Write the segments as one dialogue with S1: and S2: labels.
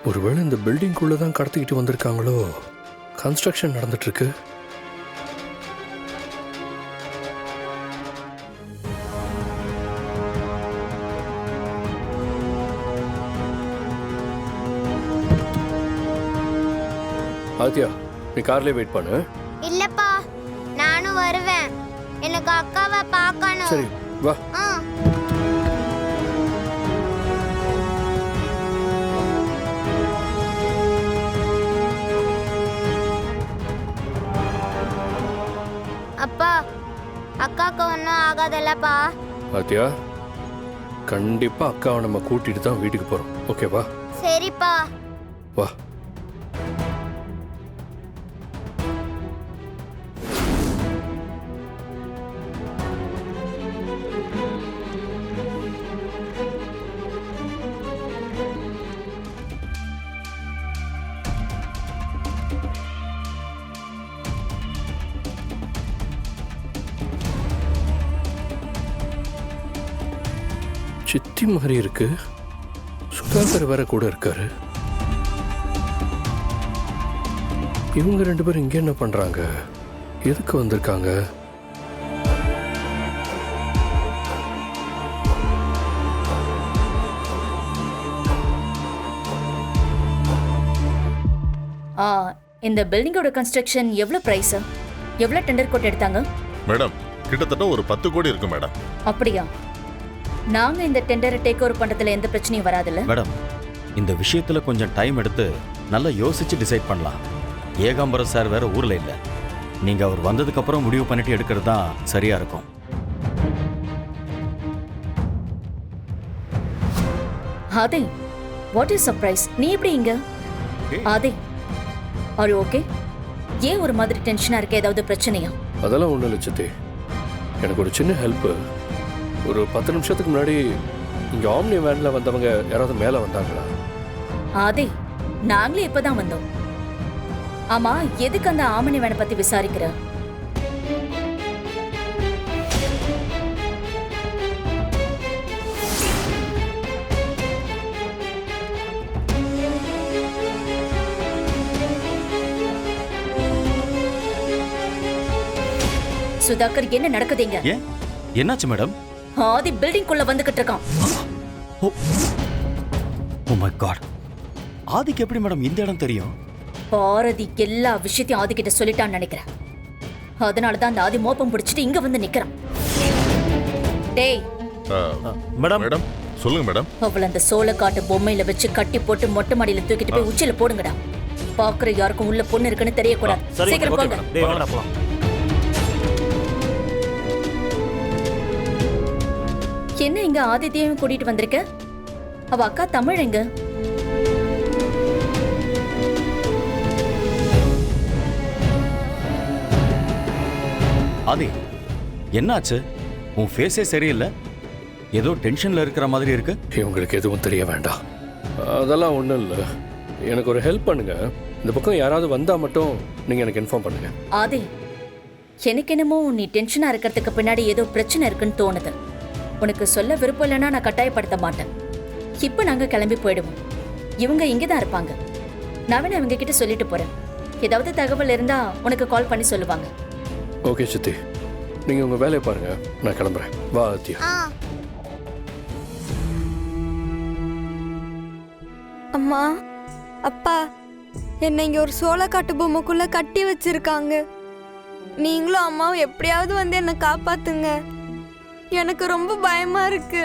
S1: ஒருவேளை இந்த பில்டிங்குள்ள தான் கடத்திக்கிட்டு வந்திருக்காங்களோ? கன்ஸ்ட்ரக்ஷன் நடந்துட்டு இருக்கு. ஆதித்யா, நீ கார்லயே வெயிட் பண்ணு.
S2: இல்லப்பா, நானும் வருவேன். எனக்கு அக்காவை பார்க்கணும்.
S1: சரி வா.
S2: அப்பா, அக்காவுக்கு ஒன்றும் ஆகாதல்லப்பா?
S1: ஆதித்யா, கண்டிப்பா அக்காவை நம்ம கூட்டிட்டு தான் வீட்டுக்கு போறோம். ஓகேவா?
S2: சரிப்பா.
S1: வா. சித்தி மாதிரி இருக்கு. சுதாகர் வேற கூட இருக்காரு. இவங்க 2 பேரும் இங்க என்ன பண்றாங்க? எதுக்கு வந்திருக்காங்க?
S3: இந்த பில்டிங்கோட கன்ஸ்ட்ரக்ஷன் எவ்வளவு பிரைஸ்? எவ்வளவு டெண்டர் கோட் எடுத்தாங்க?
S4: மேடம், கிட்டத்தட்ட ஒரு 10 கோடி இருக்கு மேடம்.
S3: அப்படியா? நாங்க இந்த டெண்டரை டேக் ஓவர் பண்றதுல எந்த பிரச்சனையும் வராதுல்ல?
S5: மேடம், இந்த விஷயத்துல கொஞ்சம் டைம் எடுத்து நல்லா யோசிச்சு டிசைட் பண்ணலாம். ஏகாம்பரம் சார் வேற ஊர்ல இல்ல. நீங்க அவர் வந்ததுக்கு அப்புறம் முடிவு பண்ணிட்டு எடுக்கிறது தான் சரியா இருக்கும்.
S3: ஆதி, வாட் இஸ் சர்ப்ரைஸ்? நீ எப்படி இங்க? ஆதி, ஆர் யூ ஓகே? ஏன் ஒரு மாதிரி டென்ஷனா இருக்க? ஏதாவது பிரச்சனையா?
S1: அதெல்லாம் ஒண்ணும் இல்லை சித்தி. எனக்கு ஒரு சின்ன ஹெல்ப். ஒரு 10 நிமிஷத்துக்கு முன்னாடி இங்க ஆம்னி வேன்ல வந்தவங்க யாராவது மேல வந்தாங்களா?
S3: ஆதி, நாங்களே இப்பதான் வந்தோம். ஆமா, எதுக்கு அந்த ஆமணி வேனை பத்தி விசாரிக்கிற? சுதாகர், என்ன நடக்குதுங்க?
S5: ஏன், என்னாச்சு மேடம்?
S3: ஆதி பில்டிங் குள்ள வந்துகிட்டு இருக்கான்.
S5: ஓ மை காட், ஆதிக்கு எப்படி மேடம் இந்த இடம் தெரியும்?
S3: பாரதி எல்லா விஷயத்தையும் ஆதி கிட்ட சொல்லிட்டான்னு நினைக்கிறேன். அதனாலதான் அந்த ஆதி மோப்பம் பிடிச்சிட்டு இங்க வந்து நிக்கிறான். டேய்
S5: மேடம்.
S4: மேடம், சொல்லுங்க மேடம்.
S3: அவள அந்த சோளக்காட்டு பொம்மையில வச்சு கட்டி போட்டு மொட்டை மாடியில தூக்கிட்டு போய் உச்சில போடுங்கடா. பாக்குற யாருக்கும் உள்ள பொண்ணு இருக்குன்னு தெரியக்கூடாது. சீக்கிரம் போங்க. என்ன இங்க ஆதித்யாவையும் கூட்டிட்டு வந்திருக்க? அவ அக்கா தமிழ் எங்க?
S5: ஆதி, என்னாச்சு? உன் ஃபேஸே சரியில்லை. ஏதோ டென்ஷன்ல இருக்கிற மாதிரி இருக்கு.
S1: இவங்களுக்கு எதுவும் தெரிய வேண்டாம். அதெல்லாம் ஒண்ணும் இல்லை. எனக்கு ஒரு ஹெல்ப் பண்ணுங்க. இந்த பக்கம் யாராவது வந்தா மட்டும் நீங்க எனக்கு இன்ஃபார்ம் பண்ணுங்க.
S3: ஆதி, எனக்கு என்னமோ நீ டென்ஷனா இருக்கிறதுக்கு பின்னாடி ஏதோ பிரச்சனை இருக்குன்னு தோணுது. உனக்கு சொல்ல விருப்பம் இல்லைன்னா நான் கட்டாயப்படுத்த மாட்டேன். இப்ப நாங்க கிளம்பி போயிடுவோம். இவங்க இங்கதான் இருப்பாங்க. நான் வேணா இவங்க கிட்ட சொல்லிட்டு போறேன். ஏதாவது தகவல் இருந்தா உனக்கு கால் பண்ணி சொல்லுவாங்க.
S1: ஓகே சித்தி, நீங்க உங்க வேலையை பாருங்க. நான் கிளம்புறேன். வா ஆதித்யா.
S6: அம்மா, அப்பா, என்னை இங்க ஒரு சோளக்காட்டு பொம்மைக்குள்ள கட்டி வச்சிருக்காங்க. நீங்களும் அம்மாவும் எப்படியாவது வந்து என்னை காப்பாத்துங்க. எனக்கு ரொம்ப பயமா இருக்கு.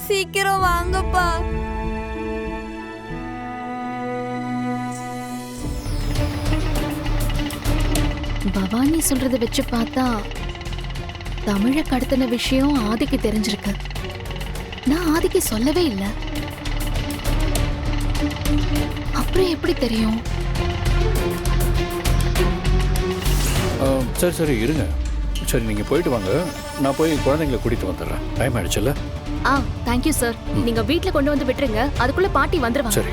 S6: சீக்கிரம் வாங்கப்பா.
S7: பவானி சொல்றத வச்சு பார்த்தா தமிழை கடத்தின விஷயம் ஆதிக்கு தெரிஞ்சிருக்கு. நான் ஆதிக்கு சொல்லவே இல்லை. அப்புறம் எப்படி தெரியும்?
S1: சரி சரி இருங்க. சரி, நீங்க போயிட்டு வாங்க. நான் போய் குழந்தைங்களை கூட்டிட்டு வந்துடுறேன். டைம் ஆயிடுச்சுல்ல?
S7: Thank you sir. நீங்க வீட்டுல கொண்டு வந்து விட்டுருங்க. அதுக்குள்ள பாட்டி வந்துருவாங்க.
S1: சரி.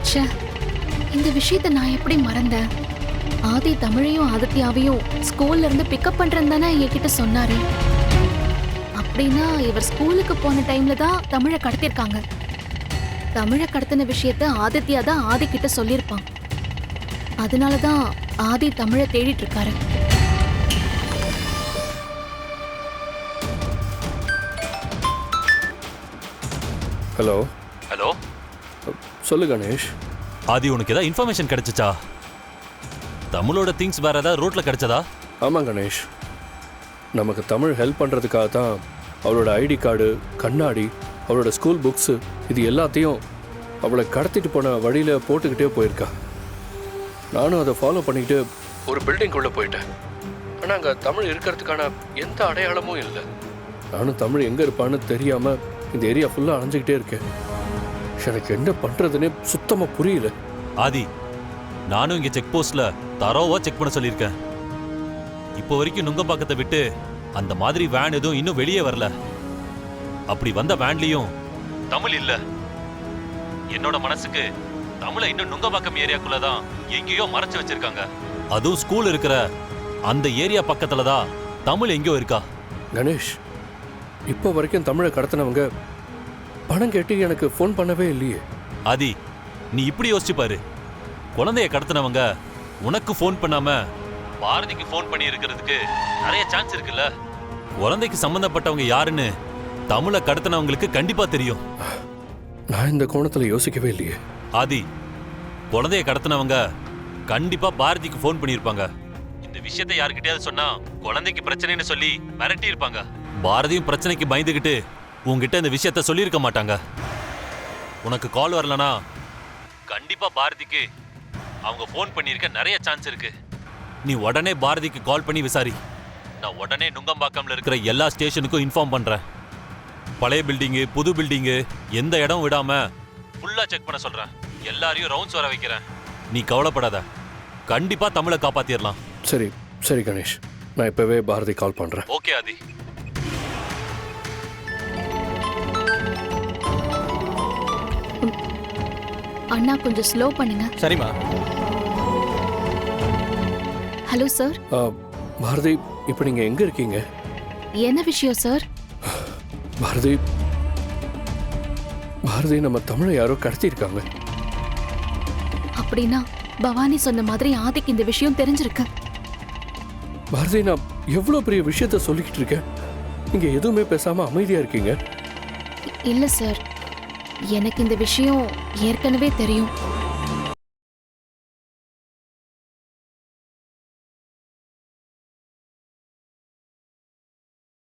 S7: ச்சே, இந்த விஷயத்தை நான் எப்படி மறந்தேன்? ஆதி தமிழையும் ஆதித்யாவையும் ஸ்கூல்ல இருந்து பிக்கப் பண்றேன்னு தானே என்கிட்ட சொன்னாரு. அப்படின்னா இவர் ஸ்கூலுக்கு போன டைம்ல தான் தமிழை கடத்திருக்காங்க. தமிழை கடத்தின விஷயத்த ஆதித்யா தான் ஆதி கிட்ட சொல்லியிருப்பான். அதனாலதான் ஆதி தமிழை தேடிட்டு இருக்காரு.
S1: ஹலோ
S8: ஹலோ
S1: சொல்லு கணேஷ்.
S8: ஆதி, உனக்கு ஏதாவது இன்ஃபர்மேஷன் கிடைச்சிச்சா? தமிழோட திங்ஸ் வேற ஏதாவது ரோட்ல கிடைச்சதா?
S1: ஆமாம் கணேஷ், நமக்கு தமிழ் ஹெல்ப் பண்ணுறதுக்காக தான் அவளோட ஐடி கார்டு, கண்ணாடி, அவளோட ஸ்கூல் புக்ஸு இது எல்லாத்தையும் அவளை கடத்திட்டு போன வழியில் போட்டுக்கிட்டே போயிருக்கா. நானும் அதை ஃபாலோ பண்ணிக்கிட்டு ஒரு பில்டிங்குள்ளே போயிட்டேன். ஆனால் அங்கே தமிழ் இருக்கிறதுக்கான எந்த அடையாளமும் இல்லை. நானும் தமிழ் எங்கே இருப்பான்னு தெரியாமல் இந்த ஏரியா ஃபுல்லாக அலைஞ்சிக்கிட்டே இருக்கேன். எனக்கு என்ன பண்ணுறதுன்னே சுத்தமாக புரியல.
S8: ஆதி, நானும் இங்க செக் போஸ்ட்ல தரோவா செக் பண்ண சொல்லியிருக்கேன். இப்போ வரைக்கும் நுங்கம்பாக்கத்தை விட்டு அந்த மாதிரி வேன் எதுவும் இன்னும் வெளியே வரல. அப்படி வந்த வேன்லயும் தமிழ் இல்ல. என்னோட மனசுக்கு தமிழை இன்னும் நுங்கம்பாக்கம் ஏரியாக்குள்ளதான் எங்கேயோ மறைச்சு வச்சிருக்காங்க. அதுவும் ஸ்கூல் இருக்கிற அந்த ஏரியா பக்கத்துல தான் தமிழ் எங்கேயோ இருக்கா.
S1: கணேஷ், இப்போ வரைக்கும் தமிழை கடத்தினவங்க பணம் கேட்டு எனக்கு ஃபோன் பண்ணவே இல்லையே.
S8: ஆதி, நீ இப்படி யோசிச்சு பாரு. குழந்தைய கடத்தினவங்க உனக்கு ஃபோன் பண்ணாம பாரதிக்கு ஃபோன் பண்ணி இருக்கிறதுக்கு நிறைய சான்ஸ் இருக்குல்ல. குழந்தைக்கு சம்பந்தப்பட்டவங்க யாருன்னு தமிழை கடத்தினவங்களுக்கு கண்டிப்பா தெரியும்.
S1: நான் இந்த கோணத்தில் யோசிக்கவே இல்லையே.
S8: ஆதி, குழந்தைய கடத்தினவங்க கண்டிப்பா பாரதிக்கு ஃபோன் பண்ணியிருப்பாங்க. இந்த விஷயத்தை யாருக்கிட்டையாவது சொன்னா குழந்தைக்கு பிரச்சனைன்னு சொல்லி மிரட்டி இருப்பாங்க. பாரதியும் பிரச்சனைக்கு பயந்துகிட்டு உங்ககிட்ட இந்த விஷயத்த சொல்லியிருக்க மாட்டாங்க. உனக்கு கால் வரலனா கண்டிப்பா பாரதிக்கு அவங்க ஃபோன் பண்ணியிருக்க நிறைய சான்ஸ் இருக்கு. நீ உடனே பாரதிக்கு கால் பண்ணி விசாரி. நான் உடனே நுங்கம்பாக்கம்ல இருக்கிற எல்லா ஸ்டேஷனுக்கும் இன்ஃபார்ம் பண்றேன். பழைய பில்டிங்கு, புது பில்டிங்கு, எந்த இடம் விடாம ஃபுல்லா செக் பண்ண சொல்றேன். எல்லாரையும் ரவுண்ட்ஸ் வர வைக்கிறேன். நீ கவலைப்படாத, கண்டிப்பா தமிழை காப்பாத்திரலாம்.
S1: சரி சரி கணேஷ், நான் இப்போவே பாரதி கால் பண்ணுறேன்.
S8: ஓகே ஆதி.
S7: அண்ணா கொஞ்சம் ஸ்லோ பண்ணுங்க.
S5: சரிம்மா.
S7: Hello sir.
S1: பாரதி, இப்போ நீங்கள் எங்கே இருக்கீங்க?
S7: என்ன விஷயம் சார்?
S1: பாரதி, பாரதி நம்ம தமிழை யாரோ கடத்தியிருக்காங்க.
S7: அப்படின்னா பவானி சொன்ன மாதிரி ஆதிக்கு இந்த விஷயம் தெரிஞ்சிருக்கு.
S1: பாரதி, நான் எவ்வளோ பெரிய விஷயத்த சொல்லிக்கிட்டு இருக்கேன், நீங்க எதுவுமே பேசாம அமைதியா இருக்கீங்க.
S7: இல்ல சார், எனக்கு இந்த விஷயம் ஏற்கனவே தெரியும்.